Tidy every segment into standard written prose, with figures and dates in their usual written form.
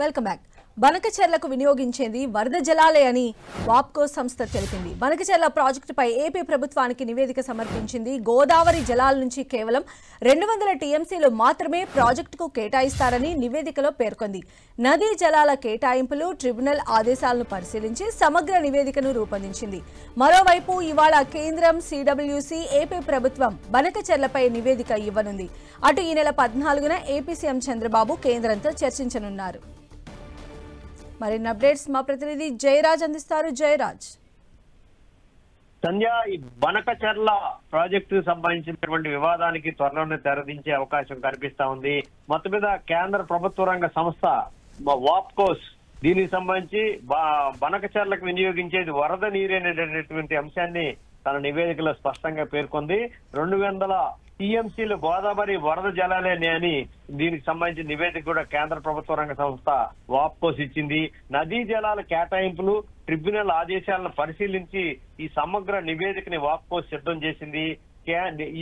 Welcome back. బనకచెర్లకు వినియోగించేది వరద జలాలే అని వాప్కో సంస్థ తెలిపింది. బనకచెర్ల ప్రాజెక్టుపై ఏపీ ప్రభుత్వానికి నివేదిక సమర్పించింది. గోదావరి జలాల నుంచి కేవలం 200 టీఎంసీలు మాత్రమే ప్రాజెక్టుకు కేటాయిస్తారని నివేదికలో పేర్కొంది. నదీ జలాల కేటాయింపులు ట్రిబ్యునల్ ఆదేశాలను పరిశీలించి సమగ్ర నివేదికను రూపొందించింది. మరోవైపు ఇవాళ కేంద్రం, సిడబ్ల్యూసీ, ఏపీ ప్రభుత్వం బనకచెర్లపై నివేదిక ఇవ్వనుంది. అటు ఈ నెల 14న ఏపీ సీఎం చంద్రబాబు కేంద్రంతో చర్చించనున్నారు. మరిన్ని అప్డేట్స్ మా ప్రతినిధి జయరాజ్ అందిస్తారు. జయరాజ్, సంధ్య, ఈ బనకచెర్ల ప్రాజెక్టు సంబంధించినటువంటి వివాదానికి త్వరలోనే తెరదించే అవకాశం కనిపిస్తా ఉంది. మొత్తం మీద కేంద్ర ప్రభుత్వ రంగ సంస్థ వాప్కోస్ దీనికి సంబంధించి బనకచెర్లకు వినియోగించేది వరద నీరేనేటటువంటి అంశాన్ని తన నివేదికలో స్పష్టంగా పేర్కొంది. 200 టీఎంసీలు గోదావరి వరద జలాలే అని దీనికి సంబంధించిన నివేదిక కూడా కేంద్ర ప్రభుత్వ రంగ సంస్థ వాప్కోస్ ఇచ్చింది. నదీ జలాల కేటాయింపులు ట్రిబ్యునల్ ఆదేశాలను పరిశీలించి ఈ సమగ్ర నివేదికని వాప్కోస్ సిద్ధం చేసింది.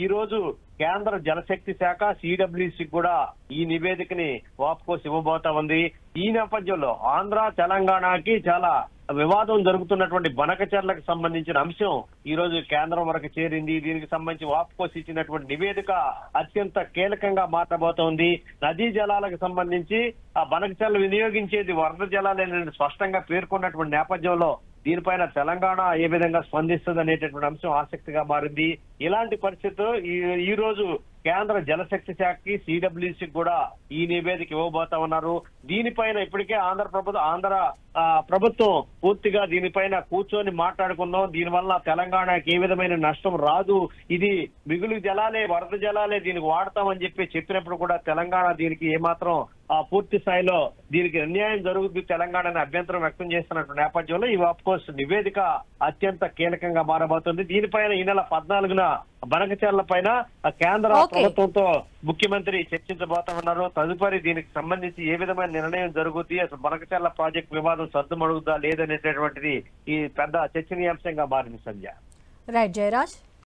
ఈ రోజు కేంద్ర జలశక్తి శాఖ, సిడబ్ల్యూసీ కూడా ఈ నివేదికని వాప్కోస్ ఇవ్వబోతా ఉంది. ఈ నేపథ్యంలో ఆంధ్ర, తెలంగాణకి చాలా వివాదం జరుగుతున్నటువంటి బనకచెర్లకు సంబంధించిన అంశం ఈ రోజు కేంద్రం వరకు చేరింది. దీనికి సంబంధించి వాప్కోస్ ఇచ్చినటువంటి నివేదిక అత్యంత కీలకంగా మారబోతోంది. నదీ జలాలకు సంబంధించి ఆ బనకచెర్లు వినియోగించేది వరద జలాలని స్పష్టంగా పేర్కొన్నటువంటి నేపథ్యంలో దీనిపైన తెలంగాణ ఏ విధంగా స్పందిస్తుంది అనేటటువంటి అంశం ఆసక్తిగా మారింది. ఇలాంటి పరిస్థితుల్లో ఈ రోజు కేంద్ర జలశక్తి శాఖకి, సిడబ్ల్యూసీకి కూడా ఈ నివేదిక ఇవ్వబోతా ఉన్నారు. దీనిపైన ఇప్పటికే ఆంధ్ర ప్రభుత్వం పూర్తిగా దీనిపైన కూర్చొని మాట్లాడుకున్నాం. దీనివల్ల తెలంగాణకి ఏ విధమైన నష్టం రాదు, ఇది మిగులు జలాలే, వరద జలాలే దీనికి వాడతామని చెప్పినప్పుడు కూడా తెలంగాణ దీనికి ఏమాత్రం పూర్తి స్థాయిలో దీనికి అన్యాయం జరుగుతుంది, తెలంగాణని అభ్యంతరం వ్యక్తం చేస్తున్న నేపథ్యంలో ఈ వాప్కోస్ నివేదిక అత్యంత కీలకంగా మారబోతుంది. దీనిపైన ఈ నెల 14న బనకచెర్ల పైన కేంద్ర ప్రభుత్వంతో ముఖ్యమంత్రి చర్చించబోతా ఉన్నారు. తదుపరి దీనికి సంబంధించి ఏ విధమైన నిర్ణయం జరుగుతుంది, అసలు బనకచెర్ల ప్రాజెక్టు వివాదం సర్దుమడుగుదా లేదనేటటువంటిది ఈ పెద్ద చర్చనీయాంశంగా మారింది. సంధ్య. రైట్ జయరాజ్.